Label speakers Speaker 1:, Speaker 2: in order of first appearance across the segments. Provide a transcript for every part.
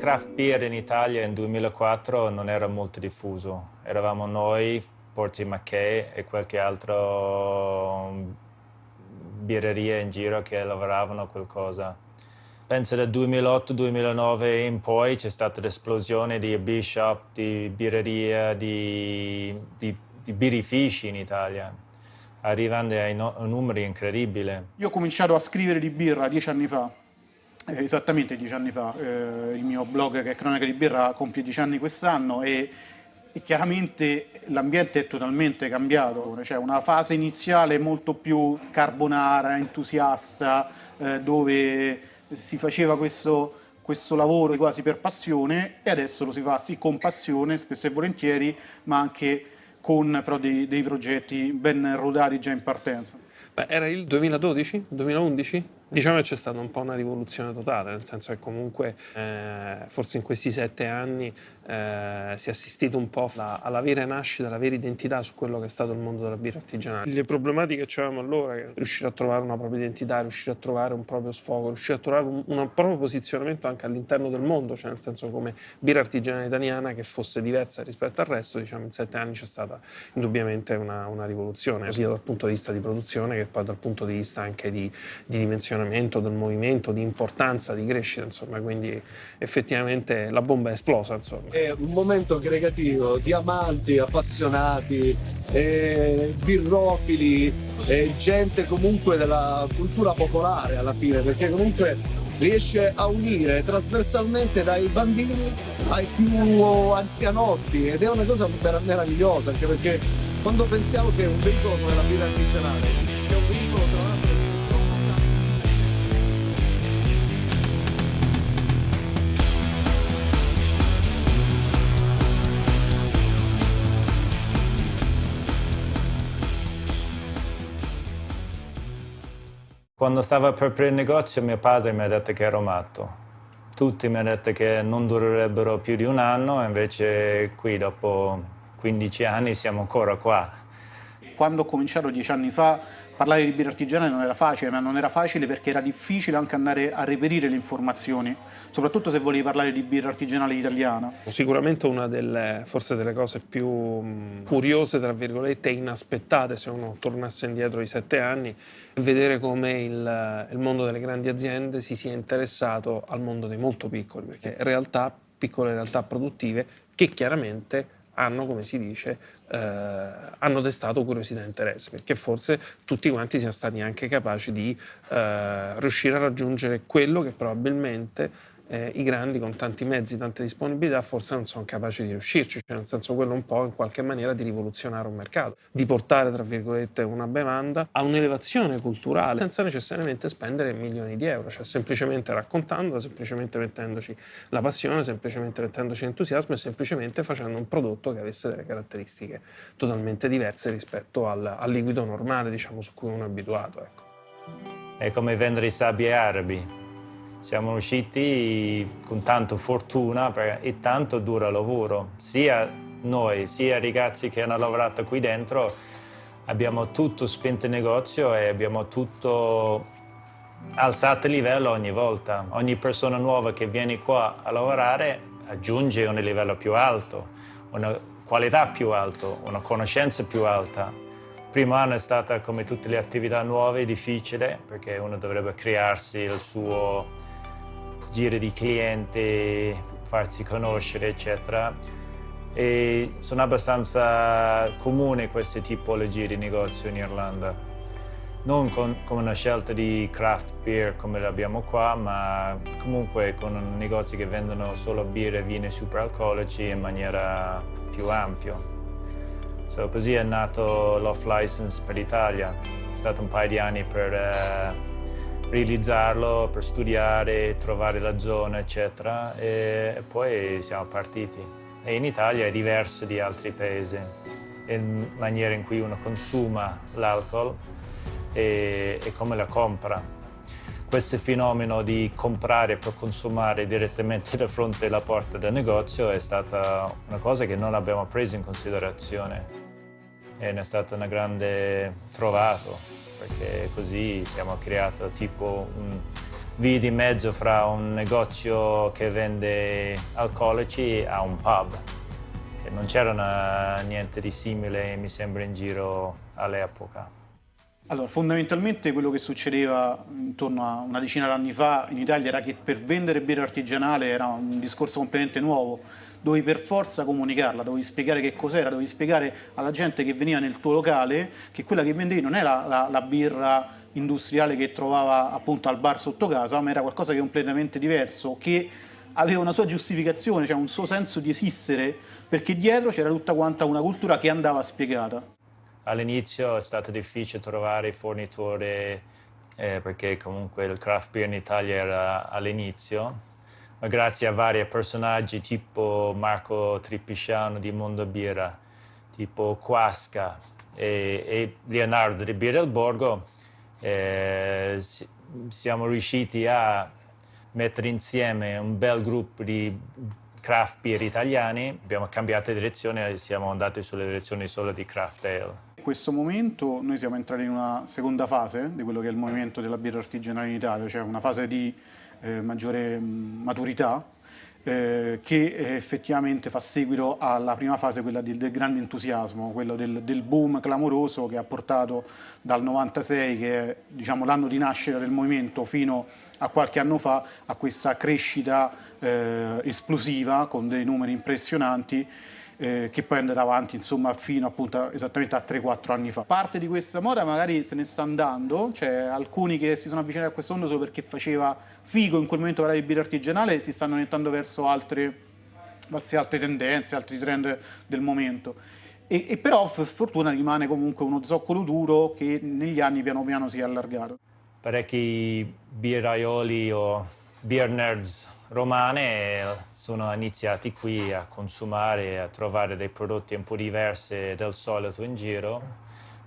Speaker 1: craft beer in Italia nel 2004 non era molto diffuso. Eravamo noi, Porty Mackay e qualche altro birreria in giro che lavoravano a qualcosa. Penso dal 2008-2009 in poi c'è stata l'esplosione di beer shop, di birreria, di birrifici in Italia, arrivando a numeri incredibili.
Speaker 2: Io ho cominciato a scrivere di birra 10 anni fa, esattamente 10 anni fa. Il mio blog, che è Cronaca di Birra, compie 10 anni quest'anno e chiaramente l'ambiente è totalmente cambiato. C'è una fase iniziale molto più carbonara, entusiasta, dove si faceva questo lavoro quasi per passione, e adesso lo si fa sì con passione, spesso e volentieri, ma anche con però dei progetti ben rodati già in partenza.
Speaker 3: Beh, era il 2012, 2011? Diciamo che c'è stata un po' una rivoluzione totale, nel senso che comunque forse in questi 7 anni si è assistito un po' alla vera nascita, alla vera identità su quello che è stato il mondo della birra artigianale. Le problematiche che avevamo allora, che riuscire a trovare una propria identità, riuscire a trovare un proprio sfogo, riuscire a trovare un proprio posizionamento anche all'interno del mondo, cioè nel senso come birra artigianale italiana che fosse diversa rispetto al resto, diciamo in 7 anni c'è stata indubbiamente una rivoluzione, sia dal punto di vista di produzione che poi dal punto di vista anche di dimensionamento del movimento, di importanza, di crescita, insomma, quindi effettivamente la bomba è esplosa, insomma.
Speaker 4: È un momento aggregativo di amanti, appassionati, birrofili, gente comunque della cultura popolare alla fine, perché comunque riesce a unire trasversalmente dai bambini ai più anzianotti, ed è una cosa meravigliosa, anche perché quando pensiamo che un veicolo come la birra artigianale è un veicolo tra l'altro.
Speaker 1: Quando stavo per aprire il negozio mio padre mi ha detto che ero matto. Tutti mi hanno detto che non durerebbero più di un anno, e invece qui dopo 15 anni siamo ancora qua.
Speaker 2: Quando ho cominciato 10 anni fa, parlare di birra artigianale non era facile, ma non era facile perché era difficile anche andare a reperire le informazioni, soprattutto se volevi parlare di birra artigianale italiana.
Speaker 3: Sicuramente una forse delle cose più curiose, tra virgolette, e inaspettate, se uno tornasse indietro di 7 anni, è vedere come il mondo delle grandi aziende si sia interessato al mondo dei molto piccoli, perché piccole realtà produttive che chiaramente hanno, come si dice, hanno destato curiosità e interesse, perché forse tutti quanti siamo stati anche capaci di riuscire a raggiungere quello che probabilmente i grandi con tanti mezzi, tante disponibilità forse non sono capaci di riuscirci, cioè nel senso quello un po' in qualche maniera di rivoluzionare un mercato, di portare tra virgolette una bevanda a un'elevazione culturale senza necessariamente spendere milioni di euro, cioè semplicemente raccontandola, semplicemente mettendoci la passione, semplicemente mettendoci l'entusiasmo e semplicemente facendo un prodotto che avesse delle caratteristiche totalmente diverse rispetto al liquido normale, diciamo, su cui uno è abituato, ecco.
Speaker 1: È come vendere i sabbi arabi. Siamo usciti con tanto fortuna e tanto duro lavoro. Sia noi, sia i ragazzi che hanno lavorato qui dentro, abbiamo tutto spinto il negozio e abbiamo tutto alzato il livello ogni volta. Ogni persona nuova che viene qua a lavorare aggiunge un livello più alto, una qualità più alta, una conoscenza più alta. Il primo anno è stata, come tutte le attività nuove, difficile, perché uno dovrebbe crearsi il suo giro di clienti, farsi conoscere, eccetera. E sono abbastanza comuni queste tipologie di negozio in Irlanda. Non con una scelta di craft beer come l'abbiamo qua, ma comunque con negozi che vendono solo birre e vini superalcolici in maniera più ampia. Così è nato l'Off License per l'Italia. È stato un paio di anni per realizzarlo, per studiare, trovare la zona, eccetera, e poi siamo partiti. E in Italia è diverso di altri paesi, in maniera in cui uno consuma l'alcol e come la compra. Questo fenomeno di comprare per consumare direttamente di fronte alla porta del negozio è stata una cosa che non abbiamo preso in considerazione, e ne è stata una grande trovato, perché così siamo creati tipo vie di mezzo fra un negozio che vende alcolici a un pub. E non c'era niente di simile, mi sembra, in giro all'epoca.
Speaker 2: Allora, fondamentalmente quello che succedeva intorno a una decina d'anni fa in Italia era che per vendere birra artigianale era un discorso completamente nuovo. Dovevi per forza comunicarla, dovevi spiegare che cos'era, dovevi spiegare alla gente che veniva nel tuo locale che quella che vendevi non era la birra industriale che trovava appunto al bar sotto casa, ma era qualcosa di completamente diverso, che aveva una sua giustificazione, cioè un suo senso di esistere, perché dietro c'era tutta quanta una cultura che andava spiegata.
Speaker 1: All'inizio è stato difficile trovare fornitori perché comunque il craft beer in Italia era all'inizio, ma grazie a vari personaggi tipo Marco Tripisciano di Mondo Birra, tipo Quasca e Leonardo di Birra del Borgo, siamo riusciti a mettere insieme un bel gruppo di craft beer italiani. Abbiamo cambiato direzione e siamo andati sulle direzioni solo di craft ale.
Speaker 2: In questo momento noi siamo entrati in una seconda fase di quello che è il movimento della birra artigianale in Italia, cioè una fase di maggiore maturità che effettivamente fa seguito alla prima fase, quella del grande entusiasmo, quello del boom clamoroso che ha portato dal 96, che è diciamo, l'anno di nascita del movimento, fino a qualche anno fa, a questa crescita esplosiva con dei numeri impressionanti, che poi è andata avanti insomma fino appunto esattamente a 3-4 anni fa. Parte di questa moda magari se ne sta andando, c'è alcuni che si sono avvicinati a questo mondo solo perché faceva figo in quel momento parlare di birra artigianale, si stanno orientando verso altre tendenze, altri trend del momento. E però per fortuna rimane comunque uno zoccolo duro che negli anni piano piano si è allargato.
Speaker 1: Parecchi birraioli o beer nerds romane sono iniziati qui a consumare, a trovare dei prodotti un po' diversi del solito in giro.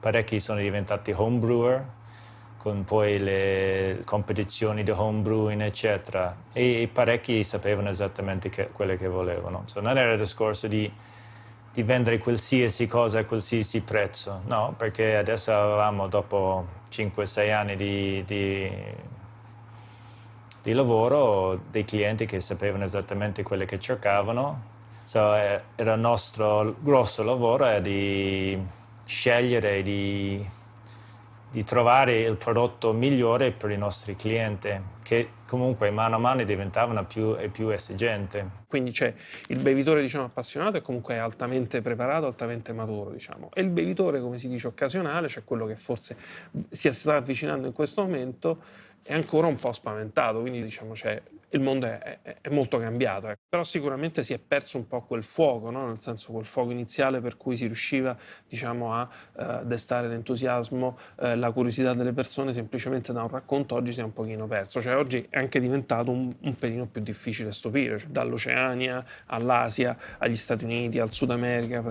Speaker 1: Parecchi sono diventati homebrewer, con poi le competizioni di homebrewing, eccetera. E parecchi sapevano esattamente quello che volevano. Non era il discorso di vendere qualsiasi cosa a qualsiasi prezzo, no, perché adesso avevamo, dopo 5-6 anni di lavoro, dei clienti che sapevano esattamente quello che cercavano. Era il nostro grosso lavoro di scegliere, di trovare il prodotto migliore per i nostri clienti, che comunque mano a mano diventavano più e più esigenti.
Speaker 3: Quindi c'è il bevitore diciamo appassionato e comunque è altamente preparato, altamente maturo diciamo, e il bevitore come si dice occasionale, cioè quello che forse si sta avvicinando in questo momento, è ancora un po' spaventato, quindi diciamo il mondo è molto cambiato, però sicuramente si è perso un po' quel fuoco, no? Nel senso quel fuoco iniziale per cui si riusciva diciamo a destare l'entusiasmo, la curiosità delle persone semplicemente da un racconto, oggi si è un pochino perso, cioè oggi è anche diventato un pelino più difficile stupire, cioè, dall'Oceania all'Asia, agli Stati Uniti, al Sud America,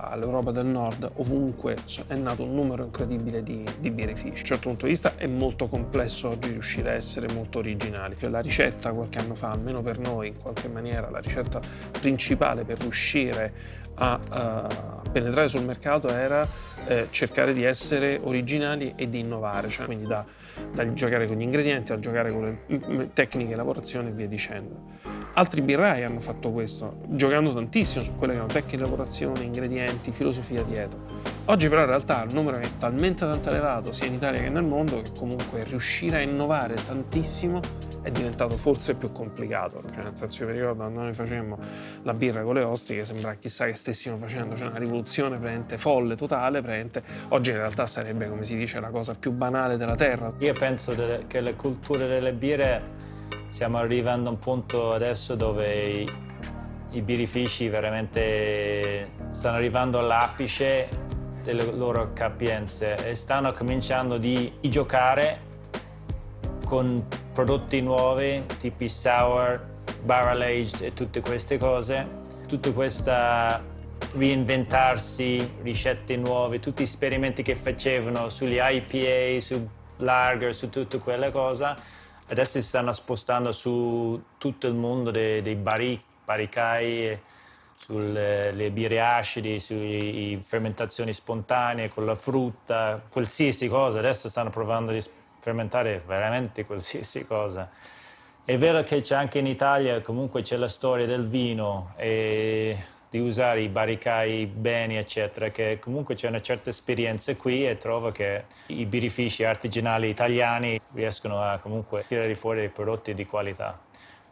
Speaker 3: all'Europa del Nord, ovunque è nato un numero incredibile di birrifici. Da un certo punto di vista è molto complesso oggi riuscire a essere molto originali, cioè la ricetta qualche anno fa, almeno per noi in qualche maniera, la ricetta principale per riuscire a penetrare sul mercato era cercare di essere originali e di innovare, cioè quindi da giocare con gli ingredienti, a giocare con le tecniche di lavorazione e via dicendo. Altri birrai hanno fatto questo, giocando tantissimo su quelle che erano tecniche di lavorazione, ingredienti, filosofia dietro. Oggi però in realtà il numero è talmente tanto elevato sia in Italia che nel mondo che comunque riuscire a innovare tantissimo è diventato forse più complicato, cioè nel senso, io mi ricordo quando noi facemmo la birra con le ostriche sembra chissà che stessimo facendo, cioè una rivoluzione praticamente folle, totale, praticamente oggi in realtà sarebbe, come si dice, la cosa più banale della terra.
Speaker 1: Io penso che la cultura delle birre, stiamo arrivando a un punto adesso dove i birrifici veramente stanno arrivando all'apice delle loro capienze e stanno cominciando di giocare con prodotti nuovi, tipi sour, barrel aged e tutte queste cose. Tutta questa reinventarsi, ricette nuove, tutti gli esperimenti che facevano sugli IPA, su lager, su tutte quelle cose, adesso si stanno spostando su tutto il mondo dei baricai, sulle birre acidi, sulle fermentazioni spontanee con la frutta, qualsiasi cosa. Adesso stanno provando di fermentare veramente qualsiasi cosa. È vero che c'è anche in Italia, comunque c'è la storia del vino e di usare i barricai bene, eccetera, che comunque c'è una certa esperienza qui e trovo che i birrifici artigianali italiani riescono a comunque tirare fuori dei prodotti di qualità,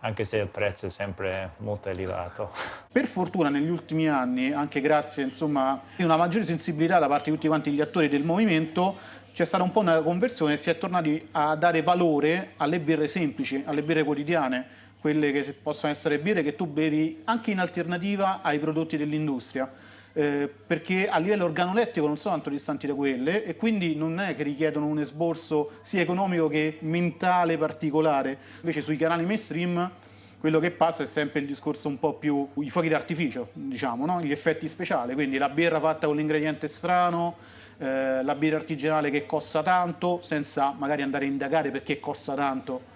Speaker 1: anche se il prezzo è sempre molto elevato.
Speaker 2: Per fortuna negli ultimi anni, anche grazie insomma a una maggiore sensibilità da parte di tutti quanti gli attori del movimento, c'è stata un po' una conversione e si è tornati a dare valore alle birre semplici, alle birre quotidiane, quelle che possono essere birre che tu bevi anche in alternativa ai prodotti dell'industria, perché a livello organolettico non sono tanto distanti da quelle e quindi non è che richiedono un esborso sia economico che mentale particolare. Invece sui canali mainstream quello che passa è sempre il discorso un po' più i fuochi d'artificio, diciamo, no? Gli effetti speciali, quindi la birra fatta con l'ingrediente strano, la birra artigianale che costa tanto, senza magari andare a indagare perché costa tanto,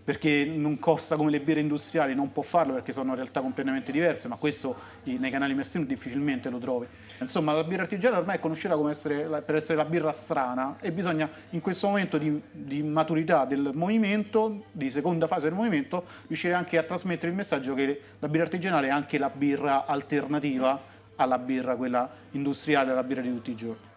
Speaker 2: perché non costa come le birre industriali, non può farlo perché sono realtà completamente diverse, ma questo nei canali mainstream difficilmente lo trovi. Insomma, la birra artigianale ormai è conosciuta come per essere la birra strana e bisogna in questo momento di maturità del movimento, di seconda fase del movimento, riuscire anche a trasmettere il messaggio che la birra artigianale è anche la birra alternativa alla birra quella industriale, alla birra di tutti i giorni.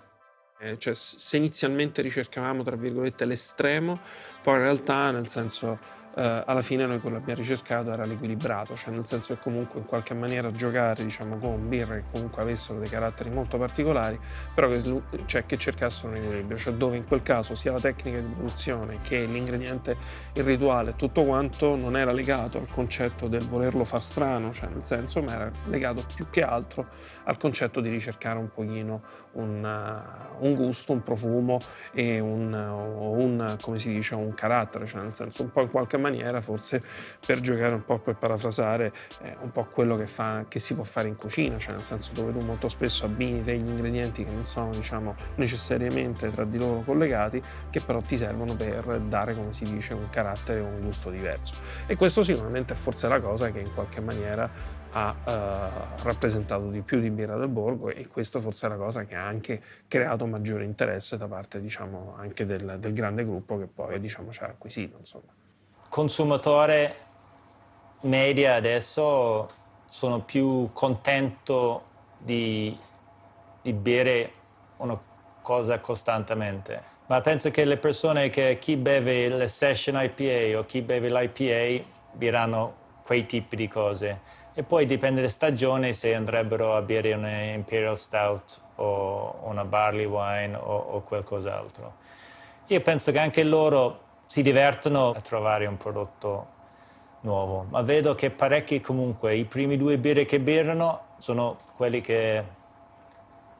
Speaker 3: Cioè, se inizialmente ricercavamo, tra virgolette, l'estremo, poi in realtà, nel senso, alla fine noi quello che abbiamo ricercato era l'equilibrato, cioè nel senso che comunque in qualche maniera giocare, diciamo, con birre che comunque avessero dei caratteri molto particolari, però che cercassero un equilibrio, cioè dove in quel caso sia la tecnica di produzione che l'ingrediente, il rituale, tutto quanto non era legato al concetto del volerlo far strano, cioè nel senso, ma era legato più che altro al concetto di ricercare un pochino un gusto, un profumo e come si dice, un carattere, cioè nel senso un po' in qualche maniera forse per giocare un po', per parafrasare un po' quello che si può fare in cucina, cioè nel senso dove tu molto spesso abbini degli ingredienti che non sono, diciamo, necessariamente tra di loro collegati, che però ti servono per dare, come si dice, un carattere o un gusto diverso. E questo sicuramente è forse la cosa che in qualche maniera ha rappresentato di più di Birra del Borgo, e questa forse è la cosa che ha anche creato maggiore interesse da parte, diciamo, anche del grande gruppo che poi, diciamo, ci ha acquisito, insomma.
Speaker 1: Consumatore media adesso sono più contento di bere una cosa costantemente, ma penso che le persone chi beve le session IPA o chi beve l'IPA beranno quei tipi di cose. E poi dipende da stagione se andrebbero a bere una Imperial Stout o una Barley Wine o qualcos'altro. Io penso che anche loro si divertono a trovare un prodotto nuovo, ma vedo che parecchi comunque, i primi 2 birre che bevono sono quelli che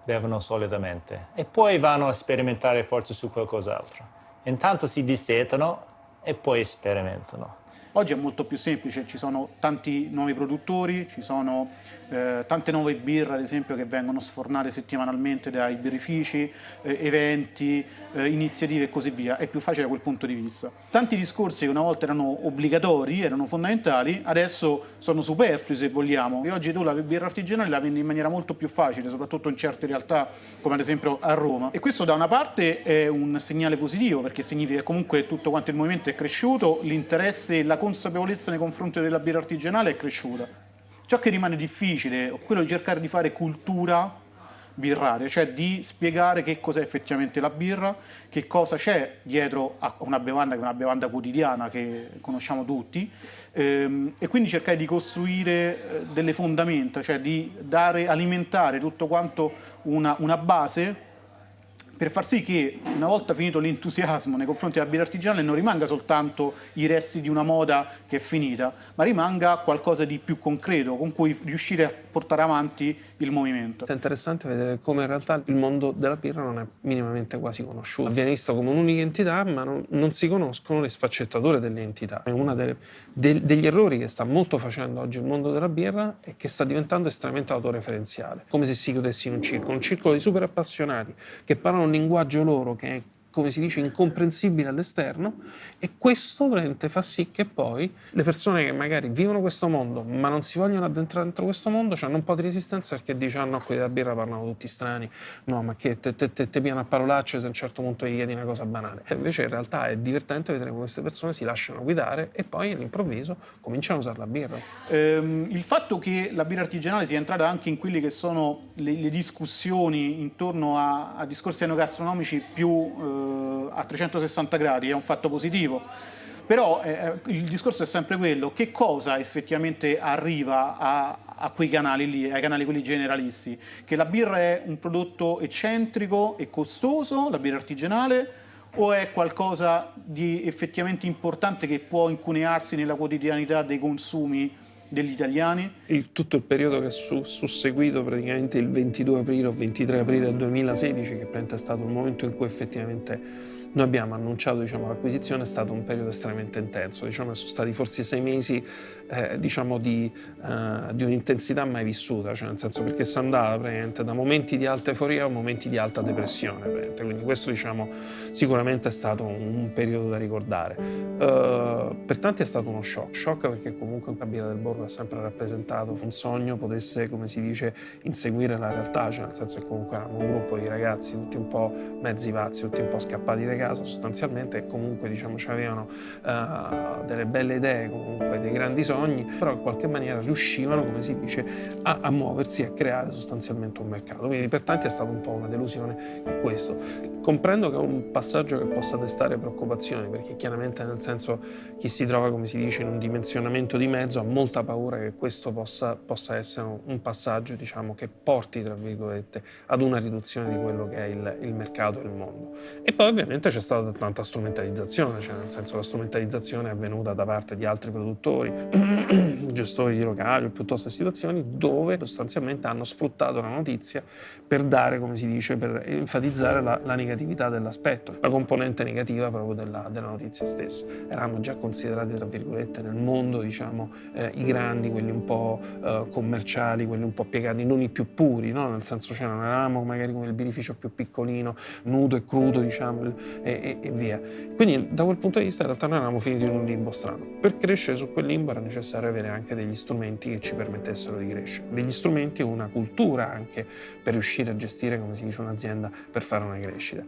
Speaker 1: bevono solitamente e poi vanno a sperimentare forse su qualcos'altro. Intanto si dissetano e poi sperimentano.
Speaker 2: Oggi è molto più semplice, ci sono tanti nuovi produttori, ci sono tante nuove birre ad esempio che vengono sfornate settimanalmente dai birrifici, eventi, iniziative e così via, è più facile da quel punto di vista. Tanti discorsi che una volta erano obbligatori, erano fondamentali, adesso sono superflui se vogliamo, e oggi tu la birra artigianale la vendi in maniera molto più facile, soprattutto in certe realtà come ad esempio a Roma, e questo da una parte è un segnale positivo perché significa che comunque tutto quanto il movimento è cresciuto, l'interesse e la consapevolezza nei confronti della birra artigianale è cresciuta. Ciò che rimane difficile è quello di cercare di fare cultura birraria, cioè di spiegare che cos'è effettivamente la birra, che cosa c'è dietro a una bevanda che è una bevanda quotidiana che conosciamo tutti, e quindi cercare di costruire delle fondamenta, cioè di alimentare tutto quanto una base per far sì che una volta finito l'entusiasmo nei confronti della birra artigianale non rimanga soltanto i resti di una moda che è finita, ma rimanga qualcosa di più concreto con cui riuscire a portare avanti il movimento.
Speaker 3: È interessante vedere come in realtà il mondo della birra non è minimamente quasi conosciuto. Viene visto come un'unica entità, ma non si conoscono le sfaccettature delle entità. È uno degli errori che sta molto facendo oggi il mondo della birra è che sta diventando estremamente autoreferenziale, come se si chiudesse in un circolo di super appassionati che parlano un linguaggio loro che è come si dice, incomprensibile all'esterno, e questo veramente fa sì che poi le persone che magari vivono questo mondo ma non si vogliono addentrare dentro questo mondo hanno un po' di resistenza, perché dicono: no, quelli della birra parlano tutti strani, no, ma che te piano a parolacce se a un certo punto gli chiedi una cosa banale. E invece in realtà è divertente vedere come queste persone si lasciano guidare e poi all'improvviso cominciano a usare la birra.
Speaker 2: Il fatto che la birra artigianale sia entrata anche in quelli che sono le discussioni intorno a discorsi enogastronomici più a 360 gradi è un fatto positivo. Però il discorso è sempre quello: che cosa effettivamente arriva a quei canali lì, ai canali quelli generalisti? Che la birra è un prodotto eccentrico e costoso, la birra artigianale, o è qualcosa di effettivamente importante che può incunearsi nella quotidianità dei consumi degli italiani?
Speaker 3: Tutto il periodo che è susseguito, praticamente il 22 aprile o 23 aprile del 2016, che praticamente è stato il momento in cui effettivamente noi abbiamo annunciato, diciamo, l'acquisizione, è stato un periodo estremamente intenso. Diciamo, sono stati forse 6 mesi diciamo di un'intensità mai vissuta, cioè nel senso, perché si andava praticamente da momenti di alta euforia a momenti di alta depressione. Quindi questo, diciamo, sicuramente è stato un periodo da ricordare. Per tanti è stato uno shock perché comunque la birra del Borgo ha sempre rappresentato un sogno potesse, come si dice, inseguire la realtà, cioè nel senso che comunque erano un gruppo di ragazzi tutti un po' mezzi pazzi, tutti un po' scappati da casa sostanzialmente, e comunque, diciamo, avevano delle belle idee, comunque dei grandi sogni, però in qualche maniera riuscivano, come si dice, a muoversi e a creare sostanzialmente un mercato. Quindi per tanti è stata un po' una delusione questo. Comprendo che è un passaggio che possa destare preoccupazioni, perché chiaramente, nel senso, chi si trova, come si dice, in un dimensionamento di mezzo ha molta paura che questo possa essere un passaggio, diciamo, che porti, tra virgolette, ad una riduzione di quello che è il mercato e il mondo. E poi ovviamente c'è stata tanta strumentalizzazione, cioè nel senso, la strumentalizzazione è avvenuta da parte di altri produttori, gestori di locali o piuttosto situazioni dove sostanzialmente hanno sfruttato la notizia per dare, come si dice, per enfatizzare la negatività dell'aspetto, la componente negativa proprio della notizia stessa. Eravamo già considerati, tra virgolette, nel mondo, diciamo, i grandi, quelli un po' commerciali, quelli un po' piegati, non i più puri, no? Nel senso, cioè, non eravamo magari come il birrificio più piccolino, nudo e crudo, diciamo, e via. Quindi da quel punto di vista in realtà noi eravamo finiti in un limbo strano. Per crescere su quel limbo era necessario avere anche degli strumenti che ci permettessero di crescere, degli strumenti e una cultura anche per riuscire a gestire, come si dice, un'azienda per fare una crescita.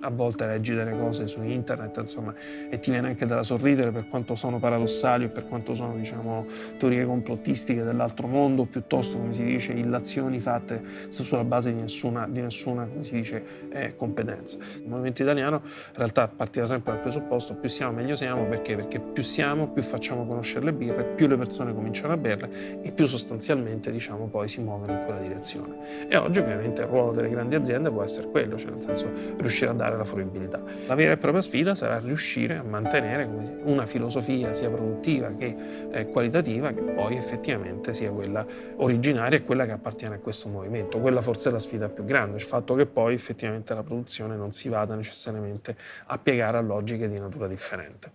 Speaker 3: A volte leggi delle cose su internet, insomma, e ti viene anche da sorridere per quanto sono paradossali o per quanto sono, diciamo, teorie complottistiche dell'altro mondo, piuttosto, come si dice, illazioni fatte sulla base di nessuna, come si dice, competenza. Il movimento italiano in realtà partiva sempre dal presupposto: più siamo meglio siamo, perché più siamo, più facciamo conoscere le birre, più le persone cominciano a berle e più sostanzialmente, diciamo, poi si muovono in quella direzione. E oggi ovviamente il ruolo delle grandi aziende può essere quello, cioè nel senso, riuscire a dare la fruibilità. La vera e propria sfida sarà riuscire a mantenere una filosofia sia produttiva che qualitativa, che poi effettivamente sia quella originaria e quella che appartiene a questo movimento. Quella forse è la sfida più grande, il fatto che poi effettivamente la produzione non si vada necessariamente a piegare a logiche di natura differente.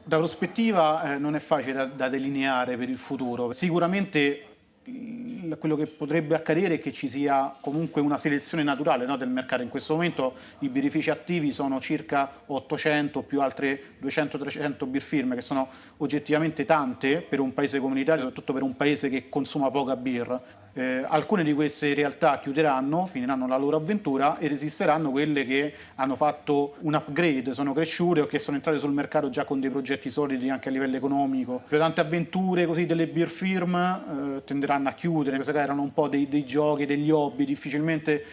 Speaker 2: Da prospettiva non è facile da delineare per il futuro. Sicuramente quello che potrebbe accadere è che ci sia comunque una selezione naturale, no, del mercato. In questo momento i birrifici attivi sono circa 800 più altre 200-300 birfirme, che sono oggettivamente tante per un paese comunitario, soprattutto per un paese che consuma poca birra. Alcune di queste realtà chiuderanno, finiranno la loro avventura, e resisteranno quelle che hanno fatto un upgrade, sono cresciute o che sono entrate sul mercato già con dei progetti solidi anche a livello economico. Le tante avventure così delle beer firm tenderanno a chiudere, queste erano un po' dei giochi, degli hobby. Difficilmente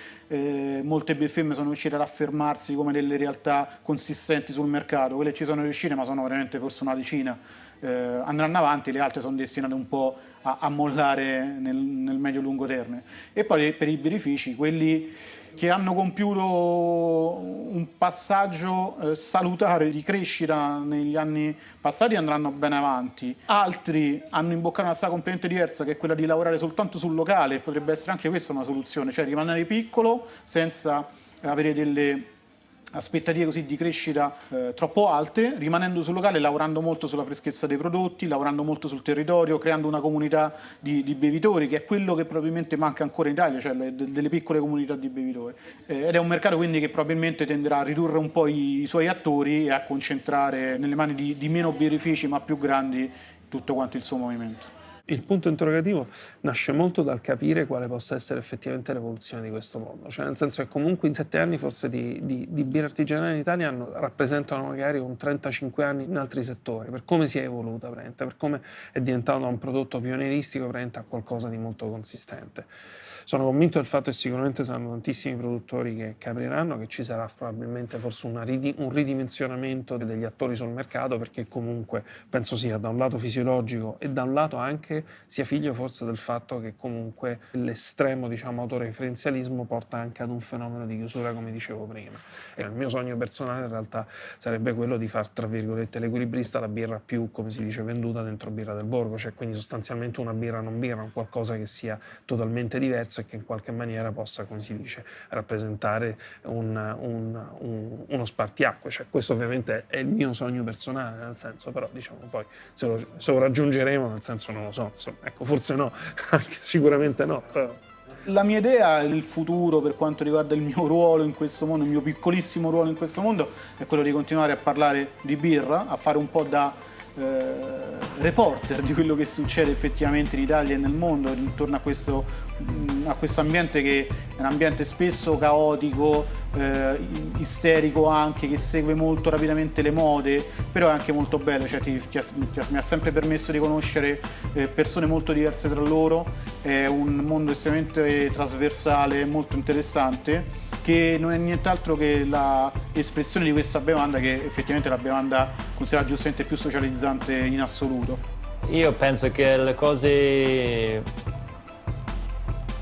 Speaker 2: molte beer firm sono riuscite ad affermarsi come delle realtà consistenti sul mercato. Quelle ci sono riuscite, ma sono veramente forse una decina. Andranno avanti, le altre sono destinate un po' a mollare nel medio-lungo termine. E poi per i birrifici, quelli che hanno compiuto un passaggio salutare di crescita negli anni passati andranno bene avanti. Altri hanno imboccato una strada completamente diversa, che è quella di lavorare soltanto sul locale. Potrebbe essere anche questa una soluzione, cioè rimanere piccolo senza avere delle aspettative così di crescita troppo alte, rimanendo sul locale, lavorando molto sulla freschezza dei prodotti, lavorando molto sul territorio, creando una comunità di bevitori, che è quello che probabilmente manca ancora in Italia, cioè delle piccole comunità di bevitori. Ed è un mercato quindi che probabilmente tenderà a ridurre un po' i suoi attori e a concentrare nelle mani di meno birrifici ma più grandi tutto quanto il suo movimento.
Speaker 3: Il punto interrogativo nasce molto dal capire quale possa essere effettivamente l'evoluzione di questo mondo, cioè nel senso che comunque in 7 anni forse di birra artigianale in Italia rappresentano magari un 35 anni in altri settori, per come si è evoluta, per come è diventato da un prodotto pionieristico a qualcosa di molto consistente. Sono convinto del fatto che sicuramente saranno tantissimi produttori che apriranno, che ci sarà probabilmente forse un ridimensionamento degli attori sul mercato, perché comunque penso sia da un lato fisiologico e da un lato anche sia figlio forse del fatto che comunque l'estremo, diciamo, autoreferenzialismo porta anche ad un fenomeno di chiusura, come dicevo prima. E il mio sogno personale in realtà sarebbe quello di far, tra virgolette, l'equilibrista, la birra più, come si dice, venduta dentro Birra del Borgo, cioè quindi sostanzialmente una birra non birra, un qualcosa che sia totalmente diverso e che in qualche maniera possa, come si dice, rappresentare uno spartiacque. Cioè, questo ovviamente è il mio sogno personale, nel senso, però diciamo poi se lo raggiungeremo, nel senso non lo so, insomma, ecco, forse no, sicuramente no, però.
Speaker 2: La mia idea, il futuro per quanto riguarda il mio ruolo in questo mondo, il mio piccolissimo ruolo in questo mondo, è quello di continuare a parlare di birra, a fare un po' da reporter di quello che succede effettivamente in Italia e nel mondo intorno a questo ambiente, che è un ambiente spesso caotico, isterico anche, che segue molto rapidamente le mode, però è anche molto bello, cioè mi ha sempre permesso di conoscere persone molto diverse tra loro, è un mondo estremamente trasversale, molto interessante, che non è nient'altro che l'espressione di questa bevanda, che effettivamente è la bevanda considerata giustamente più socializzante in assoluto.
Speaker 1: Io penso che le cose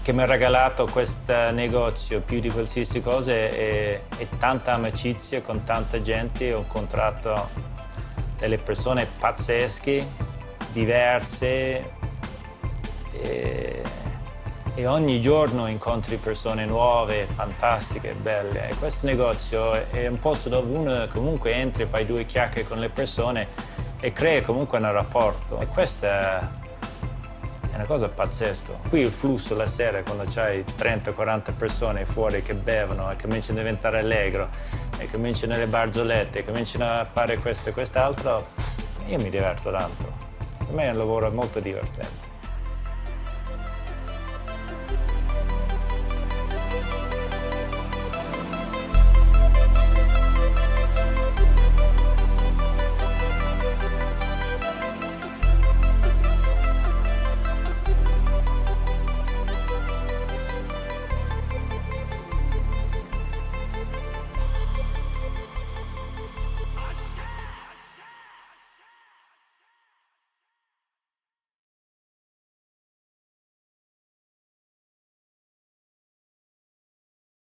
Speaker 1: che mi ha regalato questo negozio, più di qualsiasi cosa, è tanta amicizia con tanta gente. Ho incontrato delle persone pazzesche, diverse, e ogni giorno incontri persone nuove, fantastiche, belle. E questo negozio è un posto dove uno comunque entra, fai 2 chiacchiere con le persone e crea comunque un rapporto. E questa è una cosa pazzesca. Qui il flusso la sera, quando c'hai 30-40 persone fuori che bevono e cominciano a diventare allegro e cominciano le barzellette e cominciano a fare questo e quest'altro, io mi diverto tanto. Per me è un lavoro molto divertente.